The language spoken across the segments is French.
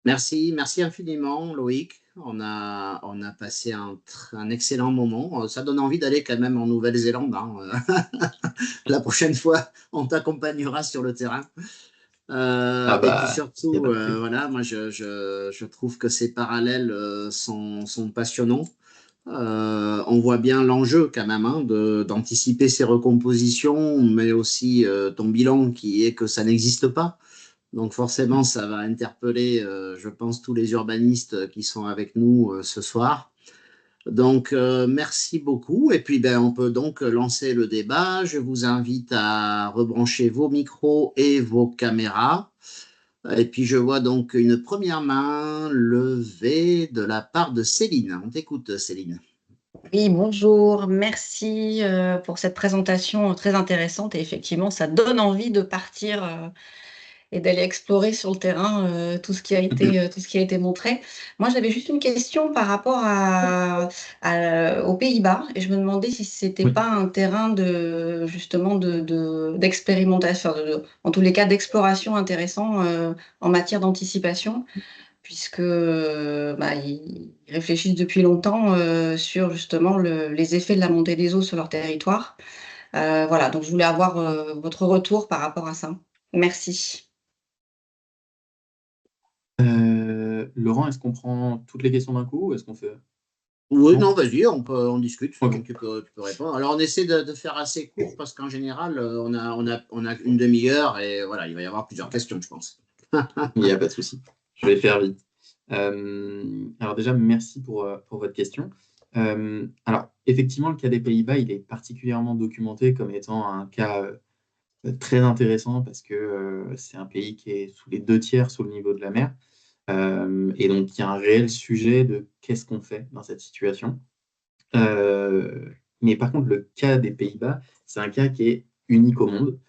Merci infiniment, Loïc. On a passé un excellent moment. Ça donne envie d'aller quand même en Nouvelle-Zélande, hein. La prochaine fois, on t'accompagnera sur le terrain. Ah Et puis bah, il n'y a surtout, pas de prix. voilà, moi je trouve que ces parallèles sont passionnants. On voit bien l'enjeu quand même, hein, d'anticiper ces recompositions, mais aussi ton bilan qui est que ça n'existe pas. Donc forcément, ça va interpeller, je pense, tous les urbanistes qui sont avec nous ce soir. Donc merci beaucoup. Et puis ben, on peut donc lancer le débat. Je vous invite à rebrancher vos micros et vos caméras. Et puis je vois donc une première main levée de la part de Céline. On t'écoute, Céline. Oui, bonjour, merci pour cette présentation très intéressante et effectivement, ça donne envie de partir et d'aller explorer sur le terrain tout ce qui a été montré. Moi, j'avais juste une question par rapport aux Pays-Bas et je me demandais si c'était Oui. pas un terrain justement d'expérimentation, en tous les cas d'exploration intéressant en matière d'anticipation puisque ils réfléchissent depuis longtemps sur justement les effets de la montée des eaux sur leur territoire. Voilà, donc je voulais avoir votre retour par rapport à ça. Merci. Laurent, est-ce qu'on prend toutes les questions d'un coup ou est-ce qu'on fait... Oui, Non? non, vas-y, on discute, Ok. donc tu peux répondre. Alors, on essaie de faire assez court parce qu'en général, on a une demi-heure et voilà, il va y avoir plusieurs questions, je pense. Il n'y a pas de souci. Je vais faire vite. Alors déjà, merci pour votre question. Alors, effectivement, le cas des Pays-Bas, il est particulièrement documenté comme étant un cas très intéressant parce que c'est un pays qui est sous les 2 tiers sous le niveau de la mer. Et donc, il y a un réel sujet de qu'est-ce qu'on fait dans cette situation. Mais par contre, le cas des Pays-Bas, c'est un cas qui est unique au monde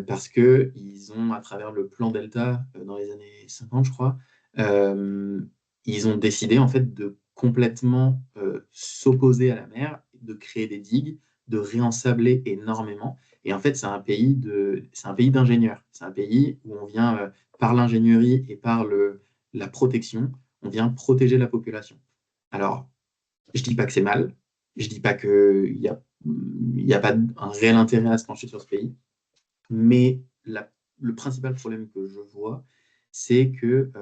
parce qu'ils ont, à travers le plan Delta dans les années 50, je crois, euh, ils ont décidé en fait de complètement s'opposer à la mer, de créer des digues, de réensabler énormément. Et en fait, c'est un pays d'ingénieurs. C'est un pays où on vient, par l'ingénierie et par la protection, on vient protéger la population. Alors, je dis pas que c'est mal, je dis pas qu'il y a pas un réel intérêt à se pencher sur ce pays, mais le principal problème que je vois, c'est que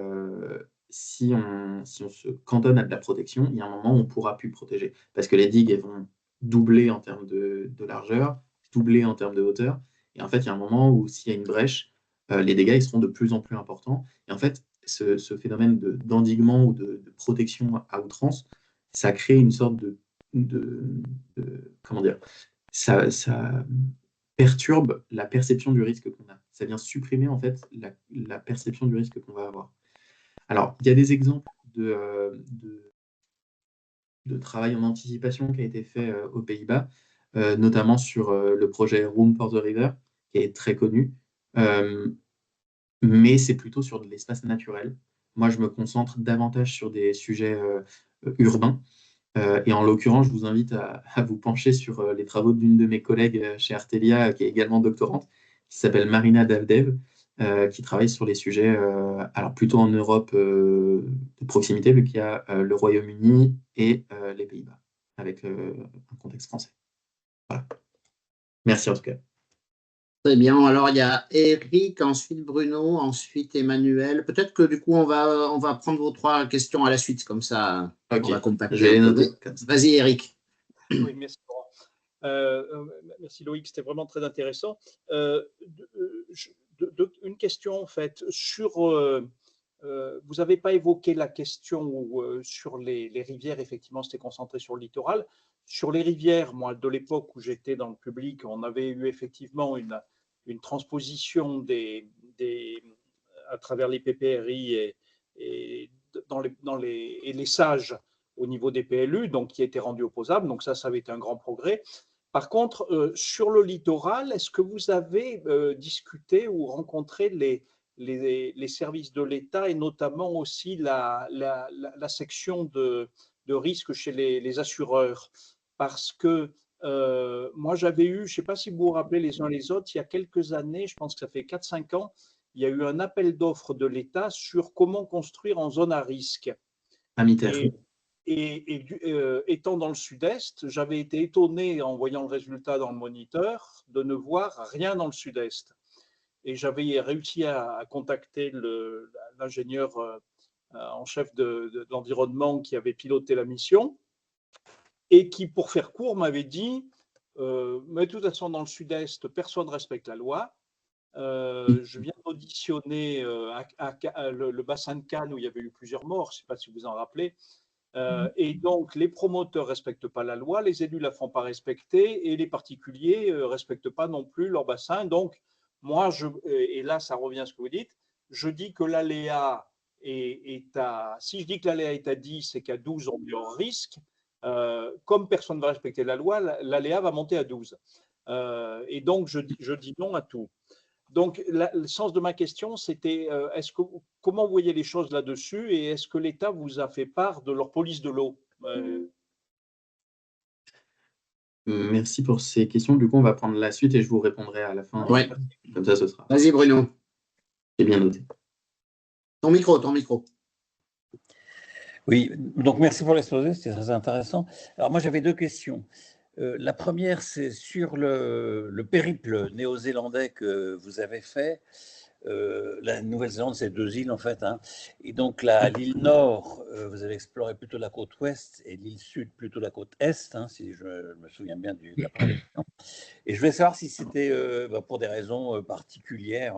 si on se cantonne à de la protection, il y a un moment où on ne pourra plus protéger. Parce que les digues, elles vont doubler en termes de largeur, doubler en termes de hauteur. Et en fait, il y a un moment où s'il y a une brèche, les dégâts ils seront de plus en plus importants. Et en fait, ce phénomène d'endiguement ou de protection à outrance, ça crée une sorte de, comment dire, ça perturbe la perception du risque qu'on a. Ça vient supprimer en fait la perception du risque qu'on va avoir. Alors, il y a des exemples de travail en anticipation qui a été fait aux Pays-Bas, notamment sur le projet Room for the River, qui est très connu, euh, mais c'est plutôt sur de l'espace naturel. Moi, je me concentre davantage sur des sujets urbains. Et en l'occurrence, je vous invite à vous pencher sur les travaux d'une de mes collègues chez Artelia, qui est également doctorante, qui s'appelle Marina Davdev, qui travaille sur les sujets, alors plutôt en Europe de proximité, vu qu'il y a le Royaume-Uni et les Pays-Bas, avec un contexte français. Voilà. Merci en tout cas. Très bien. Alors, il y a Eric, ensuite Bruno, ensuite Emmanuel. Peut-être que du coup, on va prendre vos trois questions à la suite, comme ça, on Ok, va je compacter vais un les peu. noter. Vas-y, Eric. Oui, merci Laurent. Merci Loïc, c'était vraiment très intéressant. Une question en fait vous n'avez pas évoqué la question sur les rivières, effectivement, c'était concentré sur le littoral. Sur les rivières, moi, de l'époque où j'étais dans le public, on avait eu effectivement une transposition à travers les PPRI et et les sages au niveau des PLU, donc qui étaient rendus opposables. Donc ça avait été un grand progrès. Par contre, sur le littoral, est-ce que vous avez discuté ou rencontré les services de l'État et notamment aussi la section de risque chez les assureurs? Parce que moi, j'avais eu, je ne sais pas si vous vous rappelez les uns les autres, il y a quelques années, je pense que ça fait 4-5 ans, il y a eu un appel d'offres de l'État sur comment construire en zone à risque. Sanitaire. Étant dans le sud-est, j'avais été étonné en voyant le résultat dans le moniteur de ne voir rien dans le sud-est. Et j'avais réussi à contacter l'ingénieur en chef de l'environnement qui avait piloté la mission et qui, pour faire court, m'avait dit mais de toute façon, dans le sud-est, personne ne respecte la loi. Je viens d'auditionner le bassin de Cannes où il y avait eu plusieurs morts, je ne sais pas si vous en rappelez. Et donc, les promoteurs ne respectent pas la loi, les élus ne la font pas respecter et les particuliers ne respectent pas non plus leur bassin. Donc, moi, et là, ça revient à ce que vous dites, je dis que l'aléa si je dis que l'aléa est à 10 et qu'à 12, on est hors risque, comme personne ne va respecter la loi, l'aléa va monter à 12. Et donc, je dis non à tout. Donc, le sens de ma question, c'était comment vous voyez les choses là-dessus et est-ce que l'État vous a fait part de leur police de l'eau? Merci pour ces questions. Du coup, on va prendre la suite et je vous répondrai à la fin. Ouais. Comme ça, ce sera. Vas-y, Bruno. C'est bien noté. Ton micro. Oui, donc merci pour l'exposé, c'était très intéressant. Alors moi, j'avais deux questions. La première, c'est sur le périple néo-zélandais que vous avez fait. La Nouvelle-Zélande, c'est 2 îles en fait. Hein. Et donc l'île nord, vous avez exploré plutôt la côte ouest et l'île sud plutôt la côte est, hein, si je me souviens bien de la présentation. Et je voulais savoir si c'était pour des raisons particulières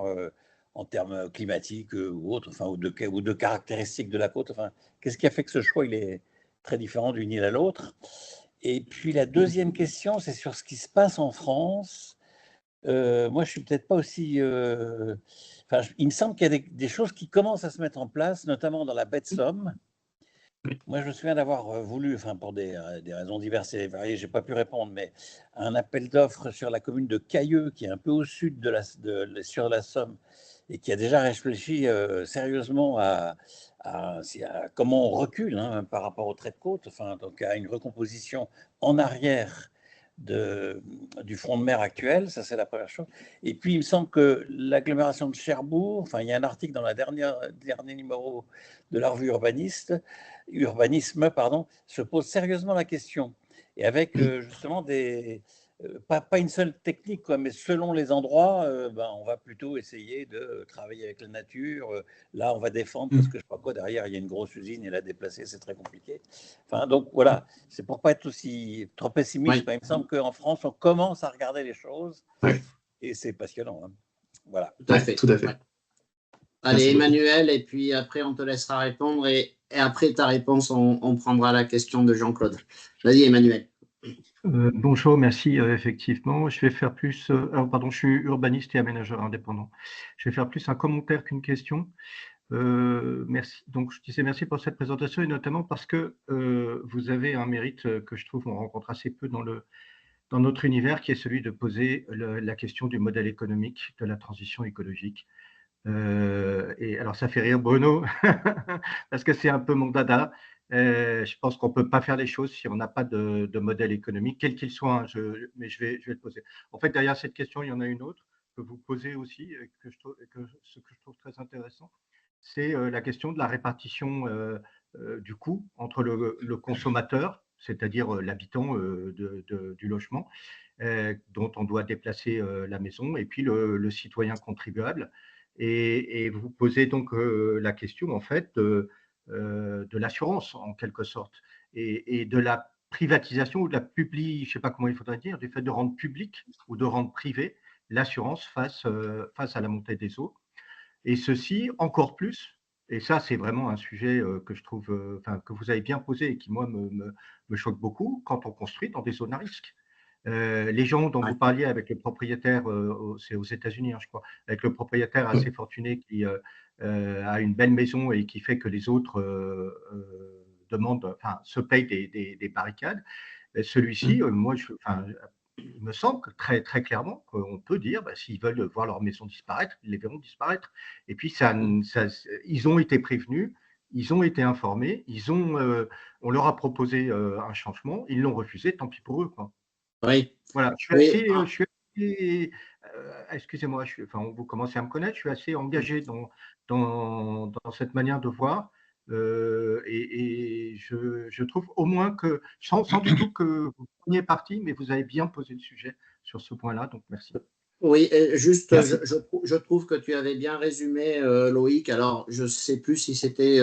en termes climatiques ou autres, enfin, ou de caractéristiques de la côte. Enfin, qu'est-ce qui a fait que ce choix il est très différent d'une île à l'autre? Et puis la deuxième question, c'est sur ce qui se passe en France. Moi, je suis peut-être pas aussi. Il me semble qu'il y a des choses qui commencent à se mettre en place, notamment dans la baie de Somme. Moi, je me souviens d'avoir voulu, pour des raisons diverses et variées, j'ai pas pu répondre, mais un appel d'offres sur la commune de Cailleux, qui est un peu au sud sur la Somme, et qui a déjà réfléchi sérieusement à comment on recule par rapport au trait de côte, donc à une recomposition en arrière du front de mer actuel, ça c'est la première chose. Et puis il me semble que l'agglomération de Cherbourg, il y a un article dans la dernier numéro de la revue Urbanisme, se pose sérieusement la question. Et avec justement pas une seule technique, mais selon les endroits, on va plutôt essayer de travailler avec la nature. Là, on va défendre parce que je ne sais pas quoi, derrière, il y a une grosse usine et la déplacer, c'est très compliqué. Donc voilà, c'est pour ne pas être aussi trop pessimiste. Il me semble qu'en France, on commence à regarder les choses et c'est passionnant. Hein. Voilà. Tout à fait. Ouais. Allez, Emmanuel, et puis après, on te laissera répondre. Et après ta réponse, on prendra la question de Jean-Claude. Vas-y, Emmanuel. Bonjour, merci. Effectivement, je vais faire plus. Je suis urbaniste et aménageur indépendant. Je vais faire plus un commentaire qu'une question. Merci. Donc, je disais merci pour cette présentation et notamment parce que vous avez un mérite que je trouve on rencontre assez peu dans notre univers, qui est celui de poser la question du modèle économique de la transition écologique. Et alors, ça fait rire Bruno parce que c'est un peu mon dada. Je pense qu'on ne peut pas faire les choses si on n'a pas de modèle économique, quel qu'il soit. Mais je vais le poser. En fait, derrière cette question, il y en a une autre que vous posez aussi, ce que je trouve très intéressant, c'est la question de la répartition du coût entre le consommateur, c'est-à-dire l'habitant du logement, dont on doit déplacer la maison, et puis le citoyen contribuable. Et vous posez donc la question, en fait, de l'assurance, en quelque sorte, et de la privatisation ou de la je ne sais pas comment il faudrait dire, du fait de rendre public ou de rendre privé l'assurance face à la montée des eaux. Et ceci encore plus, et ça c'est vraiment un sujet que je trouve, que vous avez bien posé et qui moi me choque beaucoup, quand on construit dans des zones à risque. Les gens dont vous parliez avec le propriétaire, c'est aux États-Unis, je crois, avec le propriétaire assez fortuné qui a une belle maison et qui fait que les autres se payent des barricades. Celui-ci, il me semble que très, très clairement qu'on peut dire, s'ils veulent voir leur maison disparaître, ils les verront disparaître. Et puis, ils ont été prévenus, ils ont été informés, on leur a proposé un changement, ils l'ont refusé, tant pis pour eux, quoi. Oui. Voilà, je suis excusez-moi, vous commencez à me connaître, je suis assez engagé dans cette manière de voir. Et je trouve au moins que, sans du tout que vous preniez parti, mais vous avez bien posé le sujet sur ce point-là, donc merci. Oui, et juste, Merci. je trouve que tu avais bien résumé, Loïc. Alors, je ne sais plus si c'était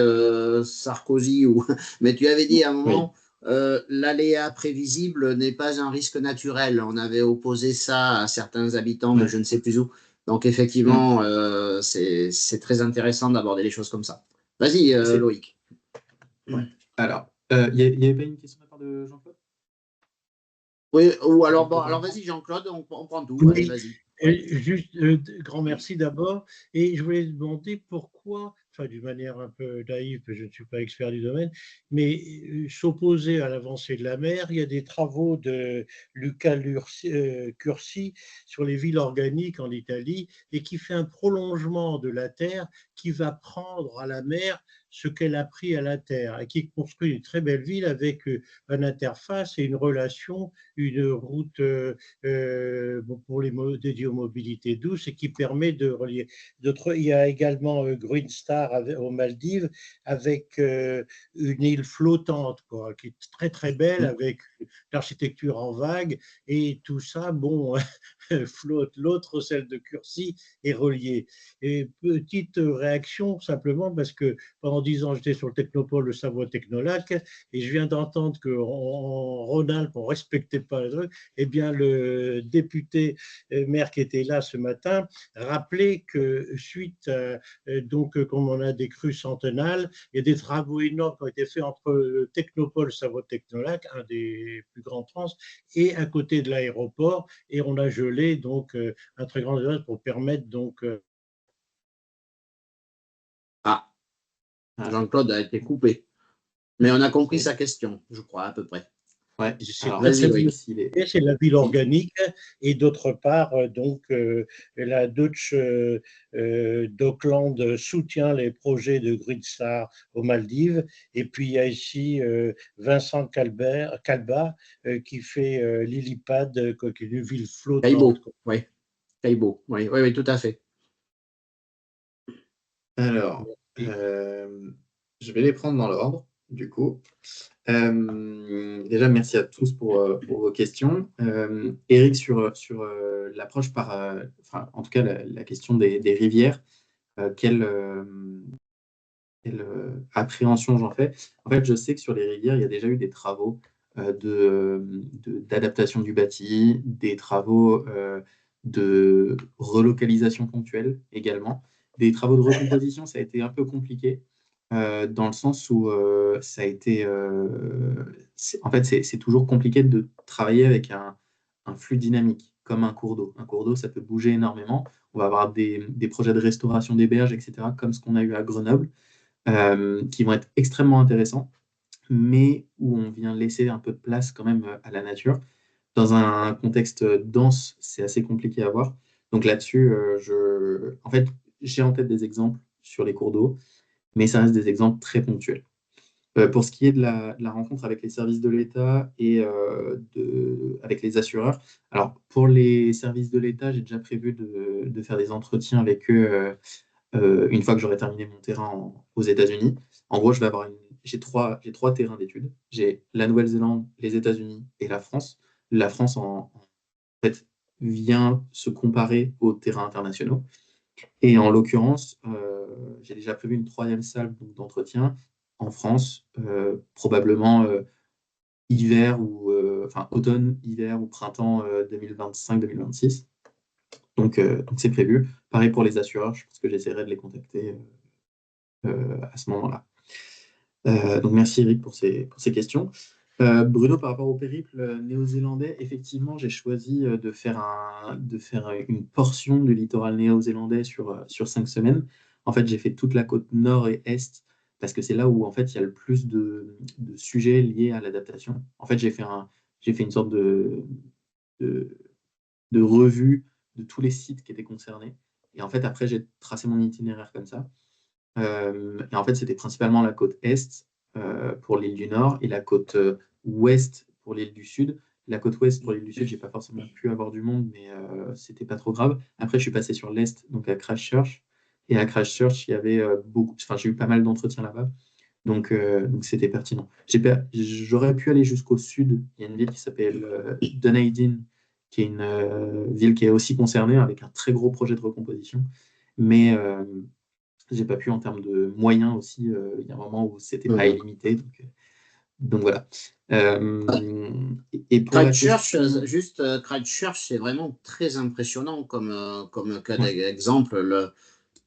Sarkozy ou, mais tu avais dit à un moment, l'aléa prévisible n'est pas un risque naturel. On avait opposé ça à certains habitants de je ne sais plus où. Donc, effectivement, c'est très intéressant d'aborder les choses comme ça. Vas-y, Loïc. Ouais. Alors, il n'y avait pas une question de la part de Jean-Claude? Oui, ou alors, bon, alors vas-y, Jean-Claude, on prend tout. Allez, Oui, vas-y. juste grand merci d'abord. Et je voulais demander pourquoi, enfin d'une manière un peu naïve, parce que je ne suis pas expert du domaine, mais s'opposer à l'avancée de la mer, il y a des travaux de Luca Cursi sur les villes organiques en Italie et qui fait un prolongement de la Terre qui va prendre à la mer ce qu'elle a pris à la Terre et qui construit une très belle ville avec une interface et une relation, une route pour dédié aux mobilités douces et qui permet de relier. Il y a également Green Star aux Maldives avec une île flottante quoi, qui est très très belle avec l'architecture en vague et tout ça, bon, flotte. L'autre, celle de Cursi, est reliée. Et petite réaction simplement parce que pendant 10 ans j'étais sur le Technopole, le Savoie Technolac, et je viens d'entendre qu'en Rhône-Alpes on respectait pas les trucs. Eh bien, le député maire qui était là ce matin rappelait que suite donc comme on a des crues centenales, il y a des travaux énormes qui ont été faits entre le Technopole Savoie Technolac, un des plus grands de France, et à côté de l'aéroport, et on a gelé donc un très grand espace pour permettre donc Ah, Jean-Claude a été coupé. Mais on a compris sa question, je crois, à peu près. Ouais. c'est Alors, très, très vas-y, bien. Loïc. C'est la ville organique et d'autre part donc la Dutch d'Auckland soutient les projets de Green Star aux Maldives, et puis il y a ici Vincent Calba qui fait Lillipad, qui est une ville Caïbo, flottante. oui. Caïbo, oui, oui, oui, tout à fait. Alors, je vais les prendre dans l'ordre, du coup. Déjà, merci à tous pour vos questions. Eric, sur l'approche enfin, en tout cas, la question des rivières, quelle appréhension j'en fais? En fait, je sais que sur les rivières, il y a déjà eu des travaux d'adaptation du bâti, des travaux de relocalisation ponctuelle également. Des travaux de recomposition, ça a été un peu compliqué dans le sens où ça a été. En fait, c'est toujours compliqué de travailler avec un flux dynamique, comme un cours d'eau. Un cours d'eau, ça peut bouger énormément. On va avoir des projets de restauration des berges, etc., comme ce qu'on a eu à Grenoble, qui vont être extrêmement intéressants, mais où on vient laisser un peu de place quand même à la nature. Dans un contexte dense, c'est assez compliqué à voir. Donc là-dessus, en fait, j'ai en tête des exemples sur les cours d'eau, mais ça reste des exemples très ponctuels. Pour ce qui est de la rencontre avec les services de l'État et avec les assureurs, alors pour les services de l'État, j'ai déjà prévu de faire des entretiens avec eux une fois que j'aurai terminé mon terrain aux États-Unis. En gros, j'ai trois terrains d'études. J'ai la Nouvelle-Zélande, les États-Unis et la France. La France, en fait, vient se comparer aux terrains internationaux. Et en l'occurrence, j'ai déjà prévu une 3e salle d'entretien en France, probablement hiver ou enfin automne, hiver ou printemps 2025-2026. Donc c'est prévu. Pareil pour les assureurs, je pense que j'essaierai de les contacter à ce moment-là. Donc merci Eric pour ces questions. Bruno, par rapport au périple néo-zélandais, effectivement, j'ai choisi de faire une portion du littoral néo-zélandais sur 5 semaines. En fait, j'ai fait toute la côte nord et est parce que c'est là où en fait il y a le plus de sujets liés à l'adaptation. En fait, j'ai fait une sorte de revue de tous les sites qui étaient concernés. Et en fait, après, j'ai tracé mon itinéraire comme ça. Et en fait, c'était principalement la côte est pour l'île du Nord et la côte ouest pour l'île du Sud. la côte ouest pour l'île du Sud, j'ai pas forcément pu avoir du monde, mais c'était pas trop grave. Après, je suis passé sur l'est, donc à Christchurch. Et à Christchurch, il y avait j'ai eu pas mal d'entretiens là-bas. Donc c'était pertinent. J'aurais pu aller jusqu'au sud. Il y a une ville qui s'appelle Dunedin, qui est une ville qui est aussi concernée avec un très gros projet de recomposition. Mais j'ai pas pu en termes de moyens aussi. Il y a un moment où c'était pas illimité. Donc voilà. Et pour Christchurch, Christchurch, c'est vraiment très impressionnant comme cas d'exemple.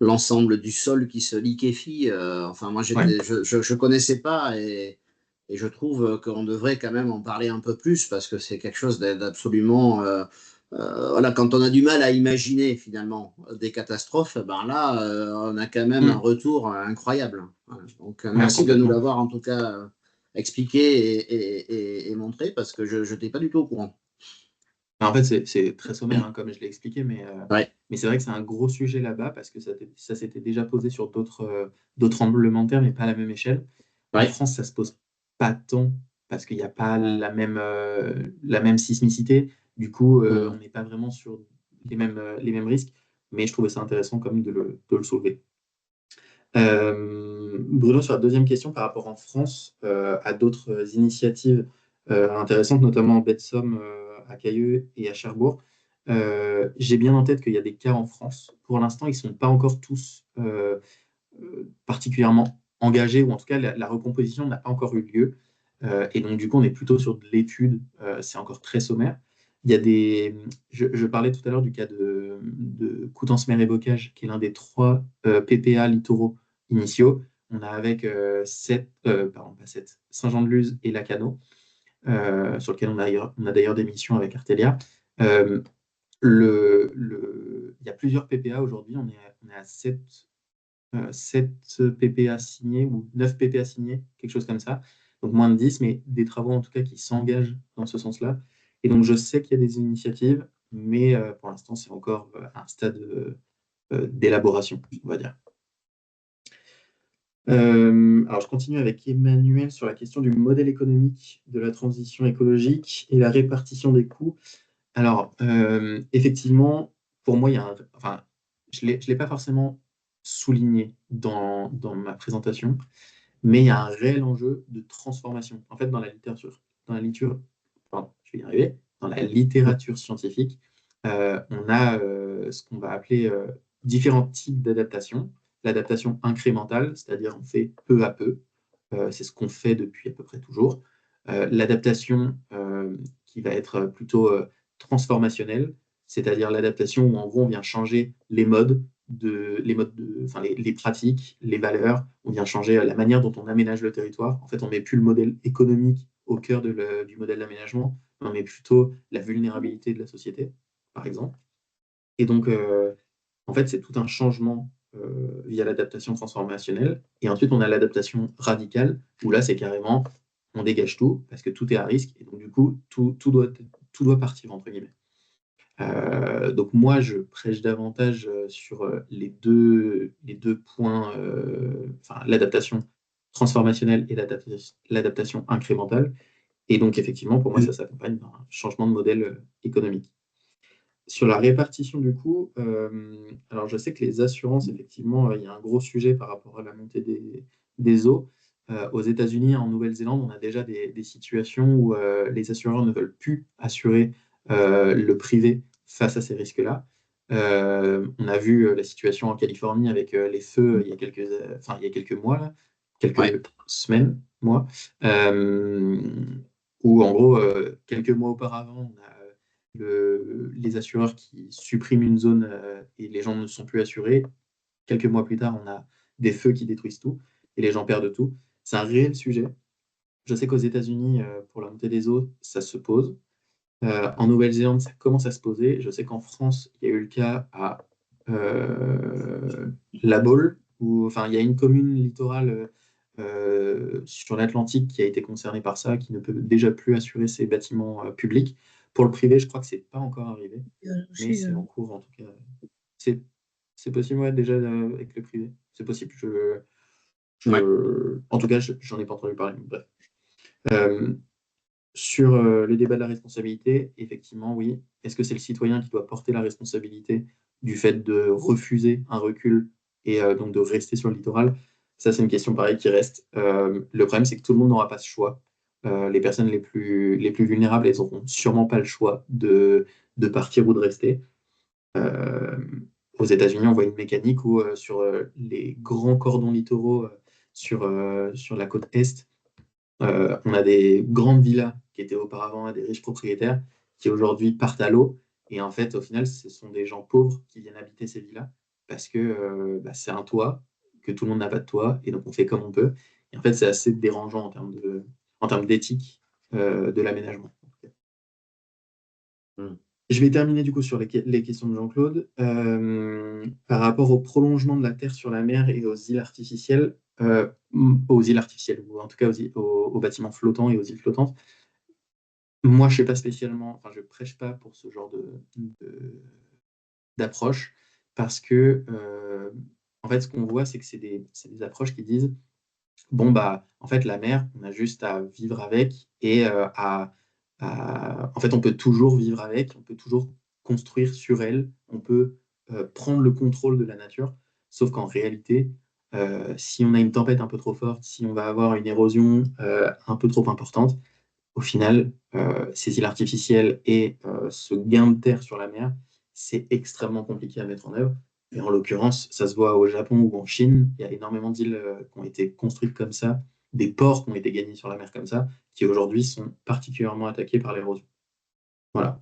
L'ensemble du sol qui se liquéfie. Enfin, moi, je ne connaissais pas et je trouve qu'on devrait quand même en parler un peu plus parce que c'est quelque chose d'absolument. Voilà, quand on a du mal à imaginer finalement des catastrophes, ben là, on a quand même un retour incroyable. Voilà. Donc, merci de nous l'avoir en tout cas expliqué et montré parce que je n'étais pas du tout au courant. En fait, c'est très sommaire, comme je l'ai expliqué, mais c'est vrai que c'est un gros sujet là-bas parce que ça s'était déjà posé sur d'autres tremblements de terre, mais pas à la même échelle. En France, ça ne se pose pas tant parce qu'il n'y a pas la même sismicité. Du coup, on n'est pas vraiment sur les mêmes risques, mais je trouvais ça intéressant quand même de le soulever. Bruno, sur la deuxième question, par rapport en France à d'autres initiatives intéressantes, notamment en baie de Somme, à Cailleux et à Cherbourg, j'ai bien en tête qu'il y a des cas en France. Pour l'instant, ils ne sont pas encore tous particulièrement engagés, ou en tout cas, la recomposition n'a pas encore eu lieu. Et donc, du coup, on est plutôt sur de l'étude. C'est encore très sommaire. Il y a je parlais tout à l'heure du cas de Coutances-Mer et Bocage, qui est l'un des 3 PPA littoraux initiaux. On a avec Saint-Jean-de-Luz et Lacanau, sur lequel on a d'ailleurs des missions avec Artelia. Il y a plusieurs PPA aujourd'hui. On est à 7 PPA signés ou 9 PPA signés, quelque chose comme ça. Donc moins de 10, mais des travaux en tout cas qui s'engagent dans ce sens-là. Et donc je sais qu'il y a des initiatives, mais pour l'instant c'est encore à un stade d'élaboration, on va dire. Alors je continue avec Emmanuel sur la question du modèle économique de la transition écologique et la répartition des coûts. Alors effectivement, pour moi, je ne l'ai pas forcément souligné dans ma présentation, mais il y a un réel enjeu de transformation. En fait, dans la littérature scientifique, on a ce qu'on va appeler différents types d'adaptation. L'adaptation incrémentale, c'est-à-dire on fait peu à peu, c'est ce qu'on fait depuis à peu près toujours. L'adaptation qui va être plutôt transformationnelle, c'est-à-dire l'adaptation où en gros on vient changer les pratiques, les valeurs, on vient changer la manière dont on aménage le territoire. En fait, on ne met plus le modèle économique au cœur du modèle d'aménagement, on met plutôt la vulnérabilité de la société, par exemple. Et donc, en fait, c'est tout un changement via l'adaptation transformationnelle. Et ensuite, on a l'adaptation radicale, où là, c'est carrément, on dégage tout, parce que tout est à risque, et donc du coup, tout doit partir, entre guillemets. Donc moi, je prêche davantage sur les deux points, l'adaptation transformationnelle et l'adaptation incrémentale. Et donc, effectivement, pour moi, ça s'accompagne d'un changement de modèle économique. Sur la répartition du coût, alors je sais que les assurances, effectivement, il y a un gros sujet par rapport à la montée des eaux. Aux États-Unis, en Nouvelle-Zélande, on a déjà des situations où les assureurs ne veulent plus assurer le privé face à ces risques-là. On a vu la situation en Californie avec les feux il y a quelques mois, là, quelques semaines, mois, où en gros, quelques mois auparavant, on a les assureurs qui suppriment une zone et les gens ne sont plus assurés. Quelques mois plus tard, on a des feux qui détruisent tout et les gens perdent tout. C'est un réel sujet. Je sais qu'aux États-Unis, pour la montée des eaux, ça se pose. En Nouvelle-Zélande, ça commence à se poser. Je sais qu'en France, il y a eu le cas à La Baule, où il y a une commune littorale sur l'Atlantique qui a été concernée par ça, qui ne peut déjà plus assurer ses bâtiments publics. Pour le privé, je crois que ce n'est pas encore arrivé, mais c'est en cours en tout cas. C'est possible, déjà avec le privé. C'est possible. En tout cas, j'en ai pas entendu parler. Bref. Sur le débat de la responsabilité, effectivement, oui. Est-ce que c'est le citoyen qui doit porter la responsabilité du fait de refuser un recul et donc de rester sur le littoral? Ça, c'est une question pareille qui reste. Le problème, c'est que tout le monde n'aura pas ce choix. Les personnes les plus vulnérables, elles n'auront sûrement pas le choix de partir ou de rester. Aux États-Unis, on voit une mécanique où sur les grands cordons littoraux sur la côte Est, on a des grandes villas qui étaient auparavant à des riches propriétaires qui aujourd'hui partent à l'eau. Et en fait, au final, ce sont des gens pauvres qui viennent habiter ces villas parce que c'est un toit, que tout le monde n'a pas de toit, et donc on fait comme on peut. Et en fait, c'est assez dérangeant en termes d'éthique de l'aménagement. Je vais terminer du coup sur les questions de Jean-Claude. Par rapport au prolongement de la Terre sur la mer et aux îles artificielles, ou en tout cas aux bâtiments flottants et aux îles flottantes, moi je ne sais pas spécialement, enfin je ne prêche pas pour ce genre d'approche, parce que en fait ce qu'on voit, c'est que c'est des approches qui disent bon bah en fait la mer, on a juste à vivre avec et en fait on peut toujours vivre avec, on peut toujours construire sur elle, on peut prendre le contrôle de la nature, sauf qu'en réalité, si on a une tempête un peu trop forte, si on va avoir une érosion un peu trop importante, au final, ces îles artificielles et ce gain de terre sur la mer, c'est extrêmement compliqué à mettre en œuvre. Et en l'occurrence, ça se voit au Japon ou en Chine, il y a énormément d'îles qui ont été construites comme ça, des ports qui ont été gagnés sur la mer comme ça, qui aujourd'hui sont particulièrement attaqués par l'érosion. Voilà.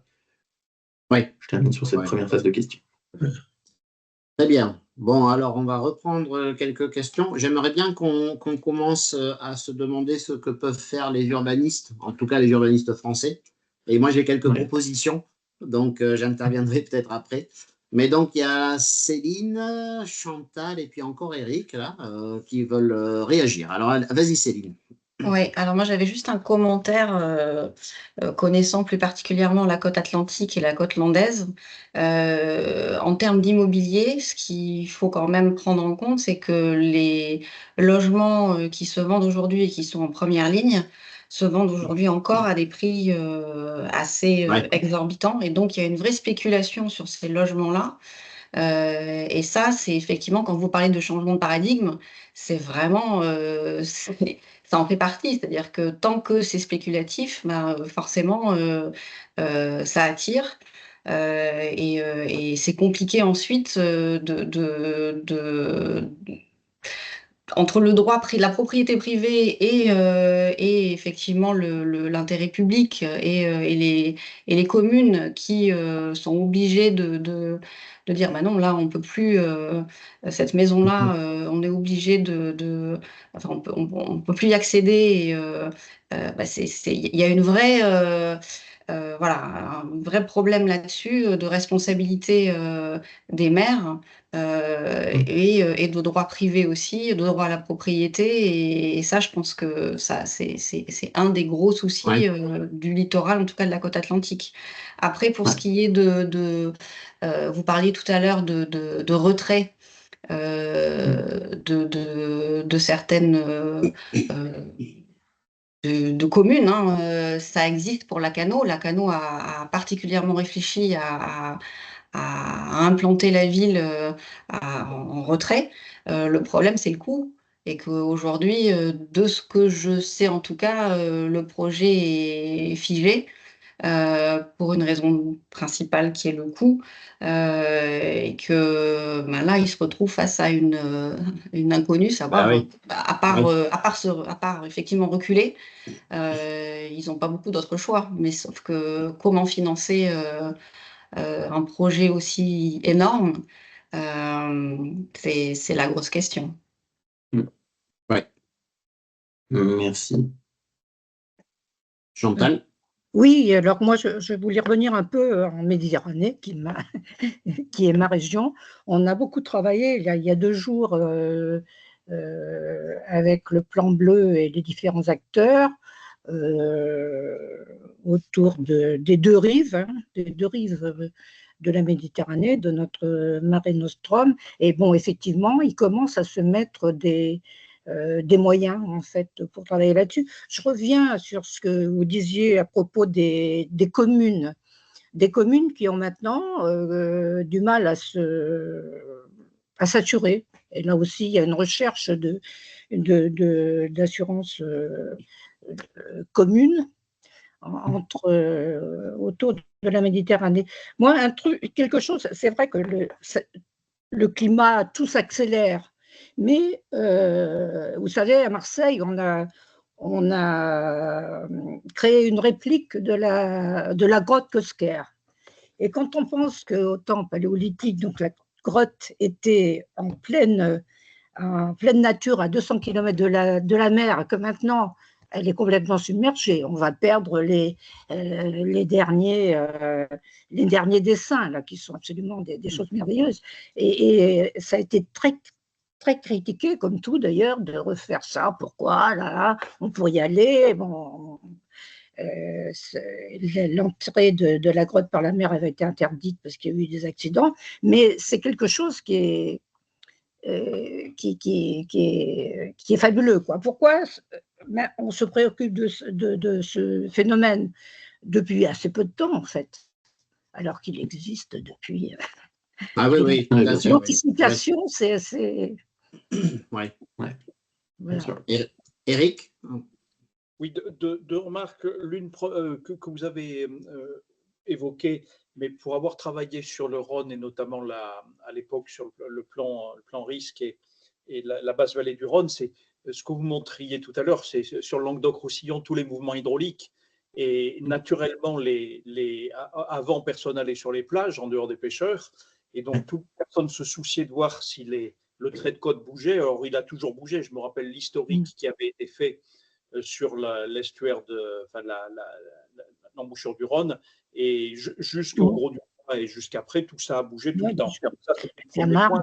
Oui. Je termine sur cette première phase de questions. Très bien. Bon, alors on va reprendre quelques questions. J'aimerais bien qu'on commence à se demander ce que peuvent faire les urbanistes, en tout cas les urbanistes français. Et moi, j'ai quelques propositions, donc j'interviendrai peut-être après. Mais donc, il y a Céline, Chantal et puis encore Eric, là, qui veulent réagir. Alors, vas-y Céline. Oui, alors moi j'avais juste un commentaire connaissant plus particulièrement la côte atlantique et la côte landaise. En termes d'immobilier, ce qu'il faut quand même prendre en compte, c'est que les logements qui se vendent aujourd'hui et qui sont en première ligne se vendent aujourd'hui encore à des prix assez exorbitants. Et donc il y a une vraie spéculation sur ces logements-là. Et ça, c'est effectivement, quand vous parlez de changement de paradigme, c'est vraiment, ça en fait partie. C'est-à-dire que tant que c'est spéculatif, forcément, ça attire. Et c'est compliqué ensuite entre le droit, la propriété privée et effectivement l'intérêt public et les communes qui sont obligées de dire bah non, là on peut plus, cette maison-là, on est obligé enfin on peut plus y accéder. Il y a une vraie voilà, un vrai problème là-dessus de responsabilité des maires et de droit privé aussi, de droit à la propriété. Et ça, je pense que ça, c'est un des gros soucis du littoral, en tout cas de la côte atlantique. Après, pour ce qui est vous parliez tout à l'heure de retrait de certaines de communes, hein, ça existe pour Lacanau. Lacanau a particulièrement réfléchi à implanter la ville en retrait. Le problème, c'est le coût. Et qu'aujourd'hui, de ce que je sais en tout cas, le projet est figé. Pour une raison principale qui est le coût, et que là, ils se retrouvent face à une inconnue, savoir, à part effectivement reculer, ils n'ont pas beaucoup d'autres choix. Mais sauf que comment financer un projet aussi énorme, c'est la grosse question. Ouais. Merci. Chantal? Oui, alors moi, je voulais revenir un peu en Méditerranée, qui est ma région. On a beaucoup travaillé il y a 2 jours avec le Plan Bleu et les différents acteurs autour des 2 rives, de la Méditerranée, de notre Mare Nostrum. Et bon, effectivement, il commence à se mettre des des moyens, en fait, pour travailler là-dessus. Je reviens sur ce que vous disiez à propos des communes. Des communes qui ont maintenant du mal à s'assurer. Et là aussi, il y a une recherche d'assurance commune autour de la Méditerranée. Moi, quelque chose, c'est vrai que le climat, tout s'accélère, mais vous savez, à Marseille, on a créé une réplique de la grotte Cosquer. Et quand on pense qu'au temps paléolithique, donc la grotte était en pleine nature à 200 km de la mer, que maintenant elle est complètement submergée, on va perdre les derniers dessins là, qui sont absolument des choses merveilleuses. Et ça a été très très critiqué, comme tout d'ailleurs, de refaire ça. Pourquoi là, on pourrait y aller. Bon, l'entrée de la grotte par la mer avait été interdite parce qu'il y a eu des accidents, mais c'est quelque chose qui est fabuleux, quoi. Pourquoi on se préoccupe de ce phénomène depuis assez peu de temps, en fait, alors qu'il existe depuis. Ah oui, oui, bien sûr. L'anticipation, c'est. Oui. Voilà. Éric ? Oui, deux remarques. L'une que vous avez évoquée, mais pour avoir travaillé sur le Rhône et notamment à l'époque sur le plan risque et la basse vallée du Rhône, c'est ce que vous montriez tout à l'heure, c'est sur le Languedoc-Roussillon, tous les mouvements hydrauliques. Et naturellement, avant, personne n'allait sur les plages, en dehors des pêcheurs. Et donc, toute personne se souciait de voir si le trait de côte bougeait. Alors, il a toujours bougé. Je me rappelle l'historique qui avait été fait sur l'estuaire l'embouchure du Rhône, et jusqu'au gros du Rhône, et jusqu'après, tout ça a bougé tout le temps. Ça, c'est le premier point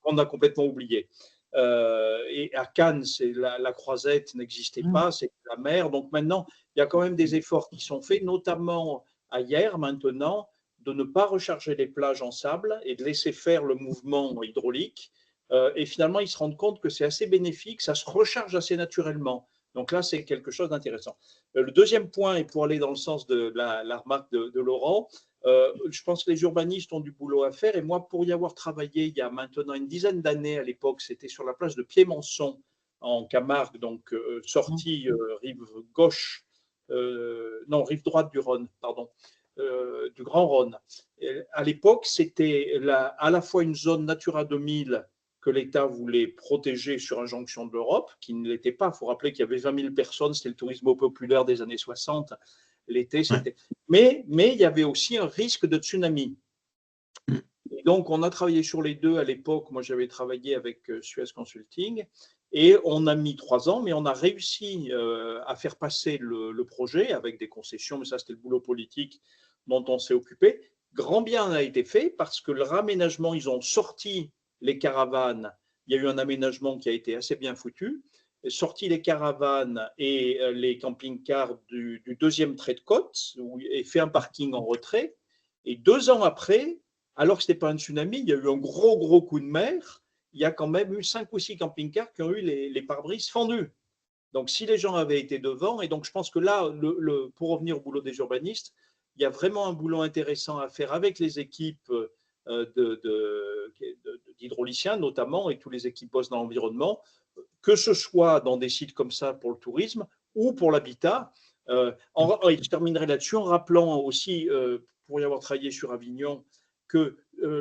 qu'on a complètement oublié. Et à Cannes, la croisette n'existait pas, c'est la mer. Donc maintenant, il y a quand même des efforts qui sont faits, notamment à Hyères maintenant, de ne pas recharger les plages en sable et de laisser faire le mouvement hydraulique. Et finalement, ils se rendent compte que c'est assez bénéfique, ça se recharge assez naturellement. Donc là, c'est quelque chose d'intéressant. Le deuxième point, et pour aller dans le sens de la remarque de Laurent, je pense que les urbanistes ont du boulot à faire. Et moi, pour y avoir travaillé il y a maintenant une dizaine d'années à l'époque, c'était sur la plage de Piémonçon, en Camargue, donc sortie rive gauche, non, rive droite du Rhône, pardon, du Grand Rhône. Et à l'époque, c'était à la fois une zone Natura 2000 que l'État voulait protéger sur injonction de l'Europe, qui ne l'était pas. Il faut rappeler qu'il y avait 20 000 personnes, c'était le tourisme populaire des années 60. L'été, c'était. Mais il y avait aussi un risque de tsunami. Et donc, on a travaillé sur les deux à l'époque. Moi, j'avais travaillé avec Suez Consulting et on a mis 3 ans, mais on a réussi à faire passer le projet avec des concessions. Mais ça, c'était le boulot politique dont on s'est occupé. Grand bien a été fait parce que le raménagement, ils ont sorti les caravanes. Il y a eu un aménagement qui a été assez bien foutu. Sorti les caravanes et les camping-cars du deuxième trait de côte et fait un parking en retrait. Et 2 ans après, alors que ce n'était pas un tsunami, il y a eu un gros coup de mer. Il y a quand même eu 5 ou 6 camping-cars qui ont eu les pare-brises fendus. Donc, si les gens avaient été devant, et donc je pense que là, pour revenir au boulot des urbanistes, il y a vraiment un boulot intéressant à faire avec les équipes d'hydrauliciens notamment, et tous les équipes bossent dans l'environnement, que ce soit dans des sites comme ça pour le tourisme ou pour l'habitat. Je terminerai là-dessus en rappelant aussi, pour y avoir travaillé sur Avignon, que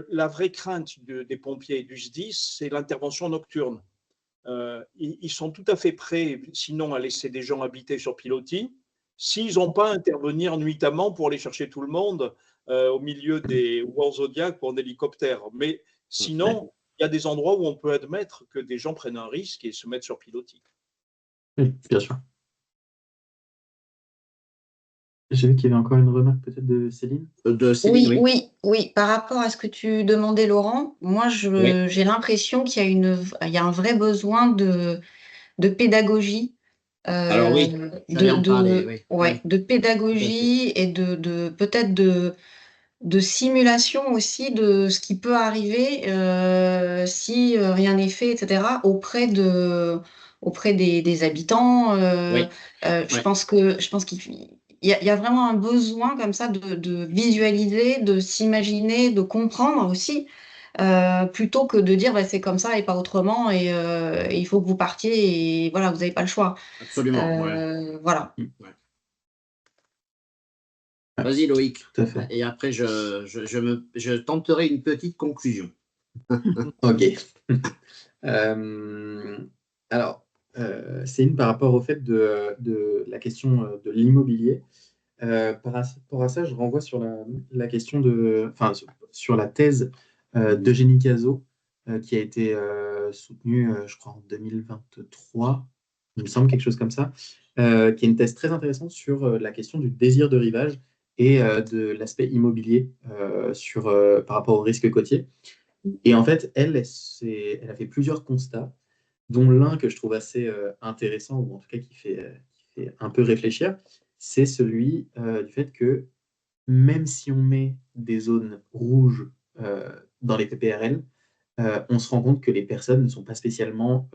la vraie crainte des pompiers et du SDIS, c'est l'intervention nocturne. Ils sont tout à fait prêts, sinon, à laisser des gens habiter sur pilotis, s'ils n'ont pas à intervenir nuitamment pour aller chercher tout le monde au milieu des War Zodiac ou en hélicoptère. Mais sinon, il y a des endroits où on peut admettre que des gens prennent un risque et se mettent sur pilotis. Oui, bien sûr. J'ai vu qu'il y avait encore une remarque peut-être de Céline. Céline, oui. Par rapport à ce que tu demandais, Laurent, moi, j'ai l'impression qu'il y a un vrai besoin de pédagogie. Alors oui, j'allais en parler, oui. De pédagogie et peut-être de simulation aussi de ce qui peut arriver si rien n'est fait, etc., auprès des habitants. Oui, Je ouais, pense qu'il y a vraiment un besoin comme ça de visualiser, de s'imaginer, de comprendre aussi, plutôt que de dire bah, c'est comme ça et pas autrement, et il faut que vous partiez et voilà, vous n'avez pas le choix. absolument. Ouais, Voilà. ouais. Vas-y, Loïc. Tout à fait. Et après, je tenterai une petite conclusion. Ok. Alors, Céline, par rapport au fait de la question de l'immobilier, par rapport à ça, je renvoie sur la question enfin, sur la thèse d'Eugénie Cazot, qui a été soutenue, je crois, en 2023, il me semble, quelque chose comme ça, qui est une thèse très intéressante sur la question du désir de rivage et de l'aspect immobilier par rapport au risque côtier. Et en fait, elle a fait plusieurs constats, dont l'un que je trouve assez intéressant, ou en tout cas qui fait un peu réfléchir, c'est celui du fait que même si on met des zones rouges dans les PPRL, on se rend compte que les personnes ne sont pas spécialement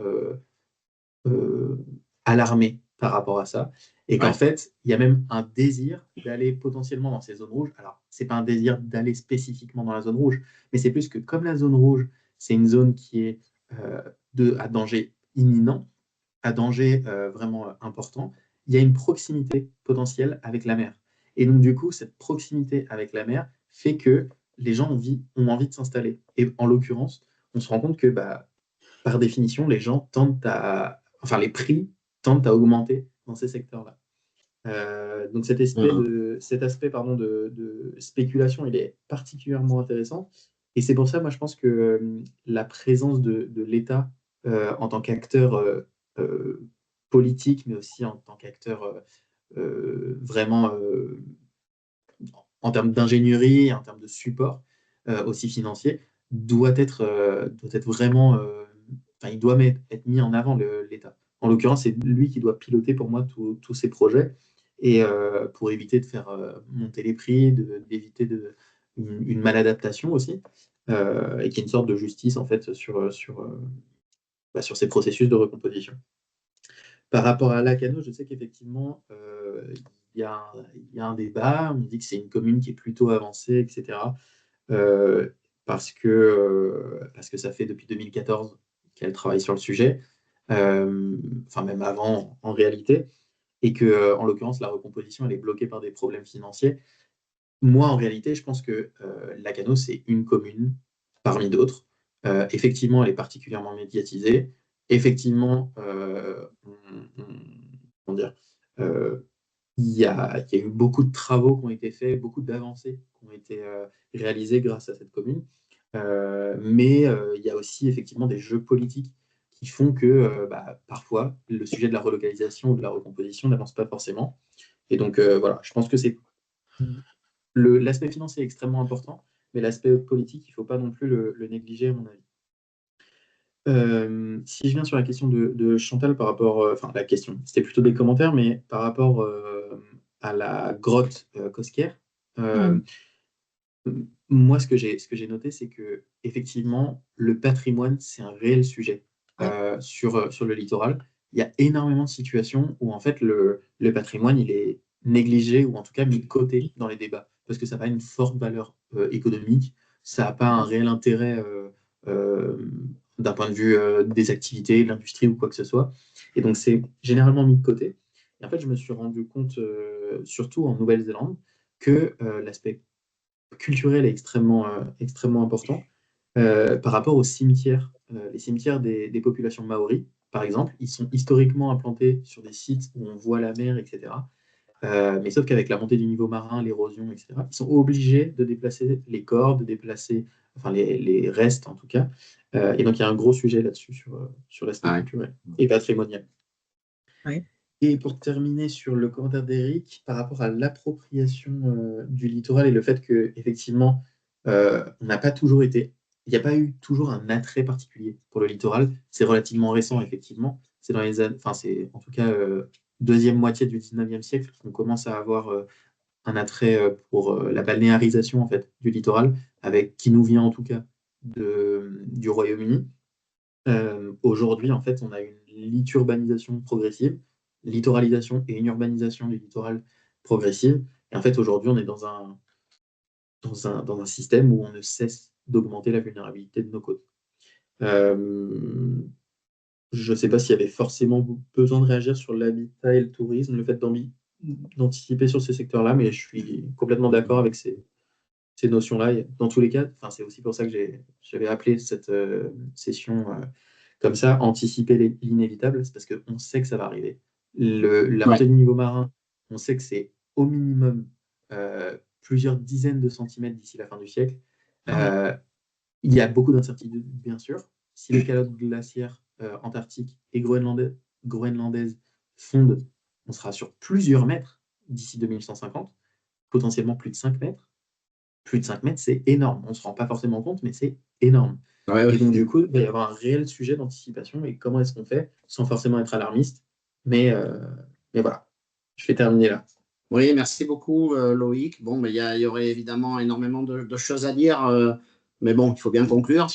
euh, alarmées par rapport à ça. Et qu'en Ouais, fait, il y a même un désir d'aller potentiellement dans ces zones rouges. Alors, ce n'est pas un désir d'aller spécifiquement dans la zone rouge, mais c'est plus que comme la zone rouge, c'est une zone qui est à danger imminent, à danger vraiment important, il y a une proximité potentielle avec la mer. Et donc, du coup, cette proximité avec la mer fait que les gens ont envie de s'installer. Et en l'occurrence, on se rend compte que, bah, par définition, enfin, les prix tendent à augmenter dans ces secteurs-là. Donc cet aspect pardon, de spéculation, il est particulièrement intéressant. Et c'est pour ça, moi, je pense que la présence de l'État en tant qu'acteur euh, politique, mais aussi en tant qu'acteur vraiment en termes d'ingénierie, en termes de support aussi financier, doit être vraiment, enfin, il doit être mis en avant, l'État. En l'occurrence, c'est lui qui doit piloter pour moi tous ces projets et pour éviter de faire monter les prix, d'éviter une maladaptation aussi, et qu'il y ait une sorte de justice en fait sur ces processus de recomposition. Par rapport à Lacano, je sais qu'effectivement, il y a un débat. On dit que c'est une commune qui est plutôt avancée, etc. euh, parce que ça fait depuis 2014 qu'elle travaille sur le sujet, enfin même avant en réalité, et que en l'occurrence, la recomposition, elle est bloquée par des problèmes financiers. Moi, en réalité, je pense que Lacano, c'est une commune parmi d'autres. Effectivement, elle est particulièrement médiatisée. Effectivement, comment dire, euh, il y a eu beaucoup de travaux qui ont été faits, beaucoup d'avancées qui ont été réalisées grâce à cette commune. Mais il y a aussi effectivement des jeux politiques qui font que bah, parfois, le sujet de la relocalisation ou de la recomposition n'avance pas forcément. Et donc, voilà, je pense que c'est l'aspect financier est extrêmement important, mais l'aspect politique, il ne faut pas non plus le négliger, à mon avis. Si je viens sur la question de Chantal par rapport, enfin la question, c'était plutôt des commentaires, mais par rapport à la grotte Cosquier, euh, Mm. moi ce que j'ai noté, c'est que effectivement le patrimoine c'est un réel sujet Oui. sur le littoral. Il y a énormément de situations où en fait le patrimoine il est négligé ou en tout cas mis de côté dans les débats parce que ça n'a pas une forte valeur économique, ça n'a pas un réel intérêt euh, d'un point de vue des activités, de l'industrie ou quoi que ce soit. Et donc c'est généralement mis de côté. Et en fait, je me suis rendu compte, surtout en Nouvelle-Zélande, que l'aspect culturel est extrêmement important par rapport aux cimetières. Les cimetières des populations maoris, par exemple, ils sont historiquement implantés sur des sites où on voit la mer, etc. Mais sauf qu'avec la montée du niveau marin, l'érosion, etc., ils sont obligés de déplacer les corps, de déplacer enfin les restes en tout cas. Et donc il y a un gros sujet là-dessus sur l'aspect ouais. culturel et patrimonial. Ouais. Et pour terminer sur le commentaire d'Eric, par rapport à l'appropriation du littoral et le fait que effectivement, on n'a pas toujours été, il n'y a pas eu toujours un attrait particulier pour le littoral. C'est relativement récent, effectivement. C'est dans les années, enfin c'est en tout cas deuxième moitié du 19e siècle qu'on commence à avoir un attrait pour la balnéarisation en fait, du littoral, qui nous vient en tout cas du Royaume-Uni. Aujourd'hui, en fait, on a une liturbanisation progressive, littoralisation et une urbanisation du littoral progressive. Et en fait, aujourd'hui, on est dans un système où on ne cesse d'augmenter la vulnérabilité de nos côtes. Je ne sais pas s'il y avait forcément besoin de réagir sur l'habitat et le tourisme, le fait d'anticiper sur ces secteurs-là, mais je suis complètement d'accord avec ces notions-là. Dans tous les cas, c'est aussi pour ça que j'avais appelé cette session comme ça, anticiper l'inévitable, c'est parce qu'on sait que ça va arriver. La montée du niveau marin, on sait que c'est au minimum plusieurs dizaines de centimètres d'ici la fin du siècle. Il y a beaucoup d'incertitudes, bien sûr. Si les calottes glaciaires antarctiques et groenlandaises fondent, on sera sur plusieurs mètres d'ici 2150, potentiellement plus de 5 mètres. Plus de 5 mètres, c'est énorme. On ne se rend pas forcément compte, mais c'est énorme. Et donc, du coup, il va y avoir un réel sujet d'anticipation et comment est-ce qu'on fait sans forcément être alarmiste. Mais voilà, je vais terminer là. Oui, merci beaucoup, Loïc. Bon, il y aurait évidemment énormément de choses à dire, mais bon, il faut bien conclure.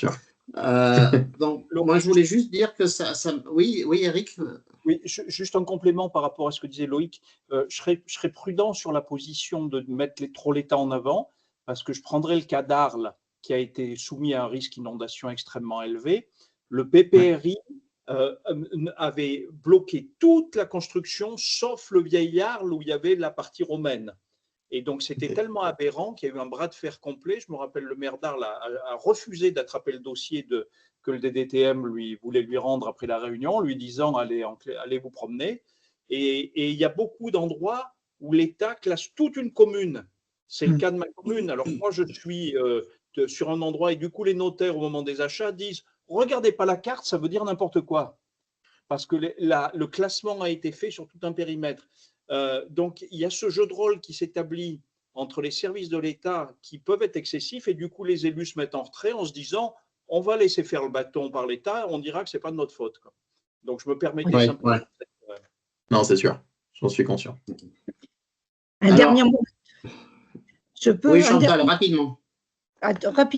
Donc, moi, je voulais juste dire que ça... Oui, Eric. Oui, juste un complément par rapport à ce que disait Loïc. Je serais prudent sur la position de mettre trop l'État en avant, parce que je prendrais le cas d'Arles, qui a été soumis à un risque d'inondation extrêmement élevé. Le PPRI avait bloqué toute la construction, sauf le vieil Arles où il y avait la partie romaine. Et donc, c'était tellement aberrant qu'il y a eu un bras de fer complet. Je me rappelle, le maire d'Arles a refusé d'attraper le dossier que le DDTM voulait lui rendre après la réunion, lui disant allez vous promener. Et il y a beaucoup d'endroits où l'État classe toute une commune. C'est le cas de ma commune. Alors moi, je suis sur un endroit et du coup, les notaires, au moment des achats, disent regardez pas la carte, ça veut dire n'importe quoi. Parce que le classement a été fait sur tout un périmètre. Donc, il y a ce jeu de rôle qui s'établit entre les services de l'État qui peuvent être excessifs et du coup, les élus se mettent en retrait en se disant on va laisser faire le bâton par l'État, on dira que ce n'est pas de notre faute. Quoi. Donc, je me permettais simplement. Non, c'est sûr, j'en suis conscient. Dernier mot. Je peux. Oui, Chantal, rapidement.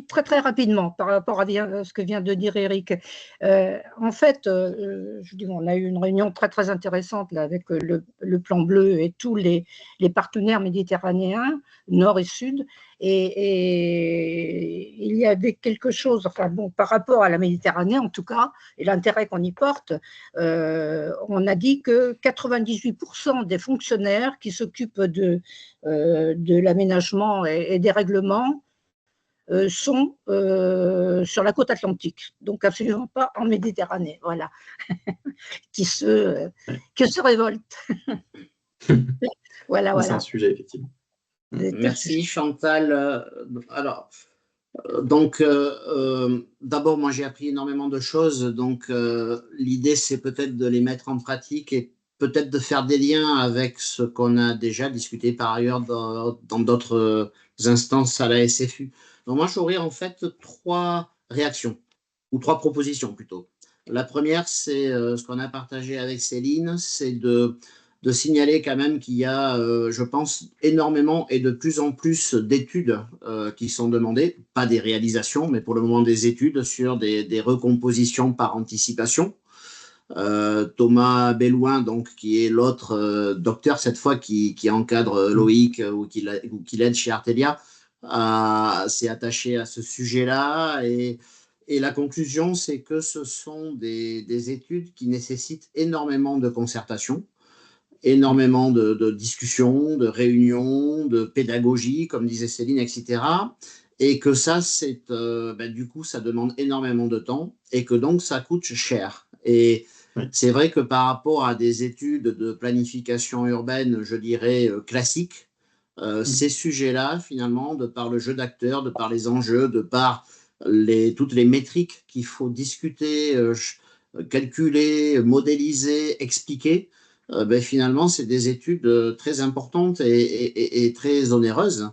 Très très rapidement par rapport à ce que vient de dire Eric. En fait, je dis, on a eu une réunion très très intéressante là, avec le Plan Bleu et tous les partenaires méditerranéens, nord et sud, et il y avait quelque chose, enfin bon, par rapport à la Méditerranée en tout cas, et l'intérêt qu'on y porte, on a dit que 98% des fonctionnaires qui s'occupent de l'aménagement et des règlements sont sur la côte atlantique, donc absolument pas en Méditerranée, voilà, qui se révoltent. voilà. C'est un sujet, effectivement. Merci, Chantal. Alors, donc, d'abord, moi, j'ai appris énormément de choses, donc l'idée, c'est peut-être de les mettre en pratique et peut-être de faire des liens avec ce qu'on a déjà discuté par ailleurs dans d'autres instances à la SFU. Donc moi, j'aurais en fait 3 réactions, ou 3 propositions plutôt. La première, c'est ce qu'on a partagé avec Céline, c'est de signaler quand même qu'il y a, je pense, énormément et de plus en plus d'études qui sont demandées, pas des réalisations, mais pour le moment des études sur des recompositions par anticipation. Thomas Bellouin, donc, qui est l'autre docteur cette fois qui encadre Loïc ou qui l'aide chez Artelia, s'est attaché à ce sujet-là et la conclusion, c'est que ce sont des études qui nécessitent énormément de concertation, énormément de discussions, de réunions, de pédagogie, comme disait Céline, etc. Et que ça, du coup, ça demande énormément de temps et que donc ça coûte cher. Et c'est vrai que par rapport à des études de planification urbaine, je dirais, classiques, ces sujets-là, finalement, de par le jeu d'acteurs, de par les enjeux, de par toutes les métriques qu'il faut discuter, calculer, modéliser, expliquer, finalement, c'est des études très importantes et très onéreuses.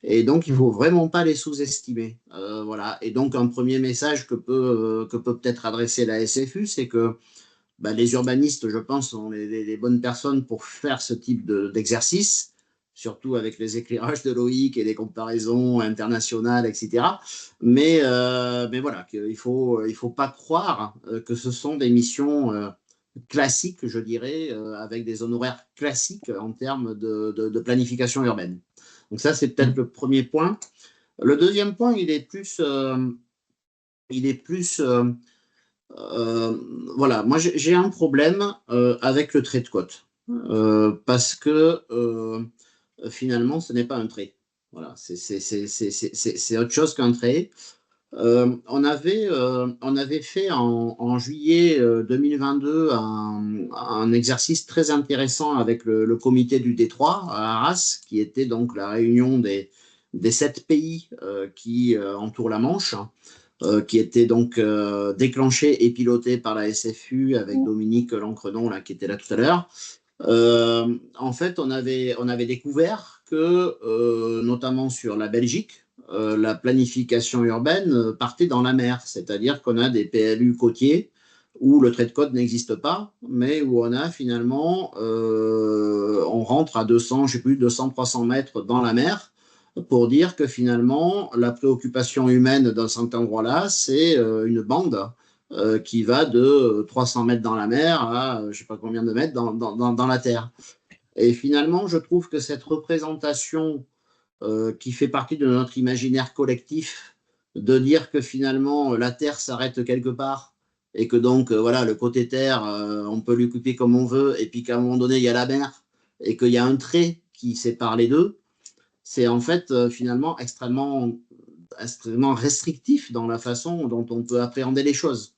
Et donc, il ne faut vraiment pas les sous-estimer. Voilà. Et donc, un premier message que peut peut-être adresser la SFU, c'est que les urbanistes, je pense, sont les bonnes personnes pour faire ce type d'exercice surtout avec les éclairages de Loïc et les comparaisons internationales, etc. Mais voilà, il ne faut pas croire que ce sont des missions classiques, je dirais, avec des honoraires classiques en termes de planification urbaine. Donc ça, c'est peut-être le premier point. Le deuxième point, il est plus voilà, moi j'ai un problème avec le trait de côte parce que finalement, ce n'est pas un trait. Voilà, c'est autre chose qu'un trait. On avait fait en juillet 2022 un exercice très intéressant avec le comité du Détroit à Arras, qui était donc la réunion des 7 pays qui entourent la Manche, qui était donc déclenché et piloté par la SFU avec Dominique Lancredon, là, qui était là tout à l'heure. En fait, on avait découvert que, notamment sur la Belgique, la planification urbaine partait dans la mer, c'est-à-dire qu'on a des PLU côtiers où le trait de côte n'existe pas, mais où on a finalement, on rentre à 200, je sais plus, 200, 300 mètres dans la mer, pour dire que finalement, la préoccupation humaine dans cet endroit-là, c'est une bande qui va de 300 mètres dans la mer à je ne sais pas combien de mètres dans la terre. Et finalement, je trouve que cette représentation qui fait partie de notre imaginaire collectif, de dire que finalement la terre s'arrête quelque part et que donc voilà, le côté terre, on peut lui couper comme on veut, et puis qu'à un moment donné, il y a la mer et qu'il y a un trait qui sépare les deux, c'est en fait finalement extrêmement restrictif dans la façon dont on peut appréhender les choses.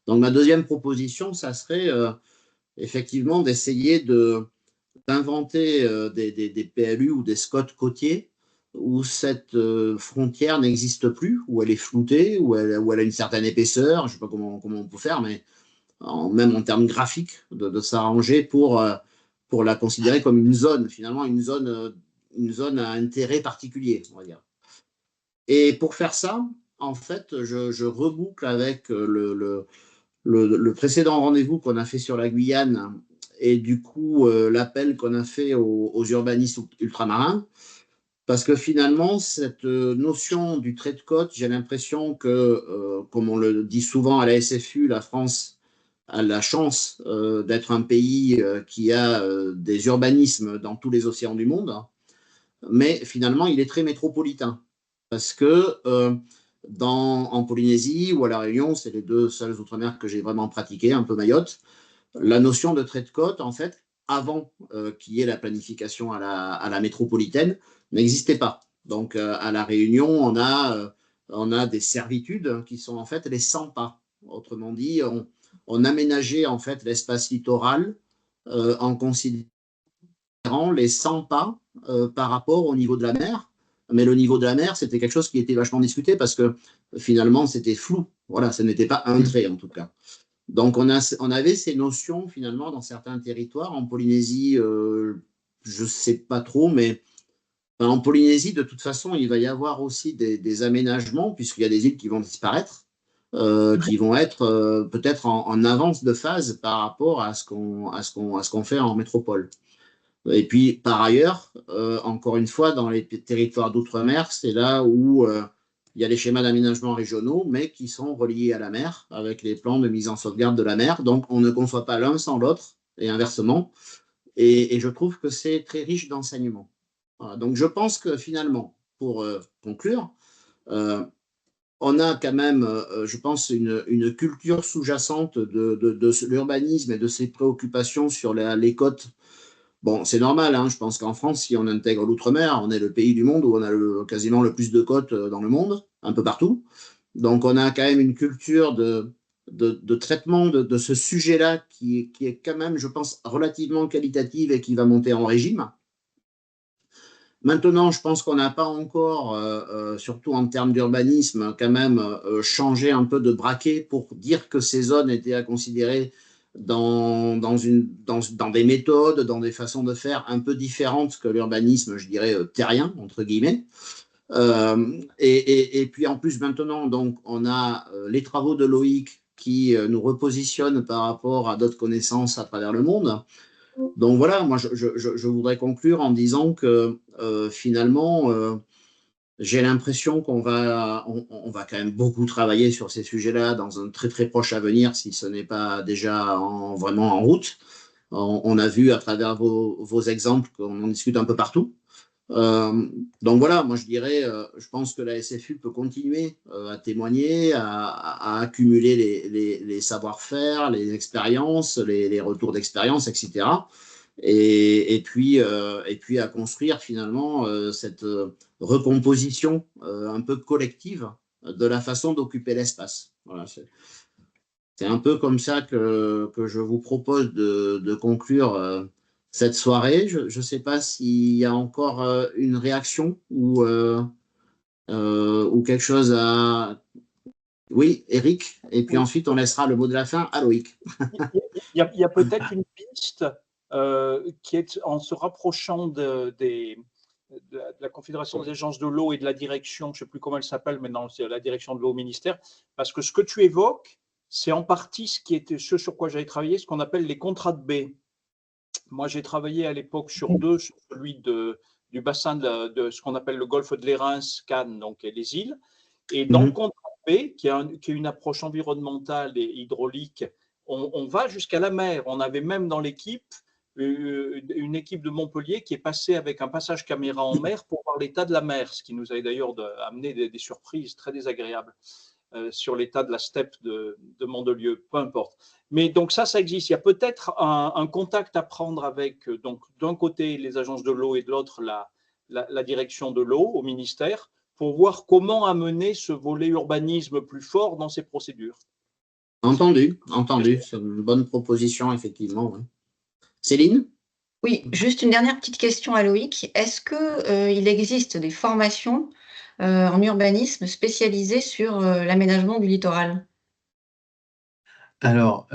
Donc ma deuxième proposition, ça serait effectivement d'essayer d'inventer des PLU ou des SCOT côtiers où cette frontière n'existe plus, où elle est floutée, où elle a une certaine épaisseur, je ne sais pas comment on peut faire, mais même en termes graphiques, de s'arranger pour la considérer comme une zone, finalement une zone à intérêt particulier, on va dire. Et pour faire ça, en fait, je reboucle avec le précédent rendez-vous qu'on a fait sur la Guyane et du coup l'appel qu'on a fait aux urbanistes ultramarins, parce que finalement, cette notion du trait de côte, j'ai l'impression que, comme on le dit souvent à la SFU, la France a la chance d'être un pays qui a des urbanismes dans tous les océans du monde, mais finalement, il est très métropolitain. Parce que en Polynésie ou à La Réunion, c'est les deux seuls outre-mer que j'ai vraiment pratiqués, un peu Mayotte, la notion de trait de côte, en fait, avant qu'il y ait la planification à la métropolitaine, n'existait pas. Donc, à La Réunion, on a des servitudes qui sont en fait les 100 pas. Autrement dit, on aménageait en fait l'espace littoral en considérant les 100 pas par rapport au niveau de la mer. Mais le niveau de la mer, c'était quelque chose qui était vachement discuté parce que finalement, c'était flou. Voilà, ce n'était pas un trait en tout cas. Donc, on avait ces notions finalement dans certains territoires. En Polynésie, je ne sais pas trop, mais en Polynésie, de toute façon, il va y avoir aussi des aménagements puisqu'il y a des îles qui vont disparaître, qui vont être peut-être en avance de phase par rapport à ce qu'on fait en métropole. Et puis, par ailleurs, encore une fois, dans les territoires d'outre-mer, c'est là où il y a les schémas d'aménagement régionaux, mais qui sont reliés à la mer, avec les plans de mise en sauvegarde de la mer. Donc, on ne conçoit pas l'un sans l'autre, et inversement. Et je trouve que c'est très riche d'enseignements. Voilà. Donc, je pense que finalement, pour conclure, on a quand même, je pense, une culture sous-jacente de l'urbanisme et de ses préoccupations sur les côtes. Bon, c'est normal, hein, je pense qu'en France, si on intègre l'outre-mer, on est le pays du monde où on a quasiment le plus de côtes dans le monde, un peu partout. Donc, on a quand même une culture de traitement de ce sujet-là qui est quand même, je pense, relativement qualitative et qui va monter en régime. Maintenant, je pense qu'on n'a pas encore, surtout en termes d'urbanisme, quand même changé un peu de braquet pour dire que ces zones étaient à considérer dans des méthodes, dans des façons de faire un peu différentes que l'urbanisme, je dirais, terrien, entre guillemets. Et puis en plus, maintenant, donc, on a les travaux de Loïc qui nous repositionnent par rapport à d'autres connaissances à travers le monde. Donc voilà, moi je voudrais conclure en disant que finalement, j'ai l'impression on va quand même beaucoup travailler sur ces sujets-là dans un très très proche avenir, si ce n'est pas déjà vraiment en route. On a vu à travers vos exemples qu'on en discute un peu partout. Donc voilà, moi je dirais, je pense que la SFU peut continuer à témoigner, à accumuler les savoir-faire, les expériences, les retours d'expérience, etc. Et puis à construire finalement cette recomposition un peu collective de la façon d'occuper l'espace. Voilà, c'est un peu comme ça que je vous propose de conclure cette soirée. Je ne sais pas s'il y a encore une réaction ou quelque chose à... Oui, Eric, et puis Oui. ensuite on laissera le mot de la fin à Loïc. Il y a peut-être une piste qui est en se rapprochant de la Confédération des agences de l'eau et de la direction, je ne sais plus comment elle s'appelle maintenant, c'est la direction de l'eau au ministère, parce que ce que tu évoques, c'est en partie ce sur quoi j'avais travaillé, ce qu'on appelle les contrats de baie. Moi, j'ai travaillé à l'époque sur deux, sur celui du bassin de ce qu'on appelle le golfe de l'Érins, Cannes, donc et les îles. Et dans le contrat de baie, qui est une approche environnementale et hydraulique, on va jusqu'à la mer. On avait même dans l'équipe une équipe de Montpellier qui est passée avec un passage caméra en mer pour voir l'état de la mer, ce qui nous a d'ailleurs amené des surprises très désagréables sur l'état de la steppe de Mandelieu, peu importe. Mais donc ça existe. Il y a peut-être un contact à prendre avec, donc d'un côté les agences de l'eau et de l'autre la direction de l'eau au ministère, pour voir comment amener ce volet urbanisme plus fort dans ces procédures. Entendu. C'est une bonne proposition, effectivement. Ouais. Céline? Oui, juste une dernière petite question à Loïc. Est-ce qu'il existe des formations en urbanisme spécialisées sur l'aménagement du littoral? Alors,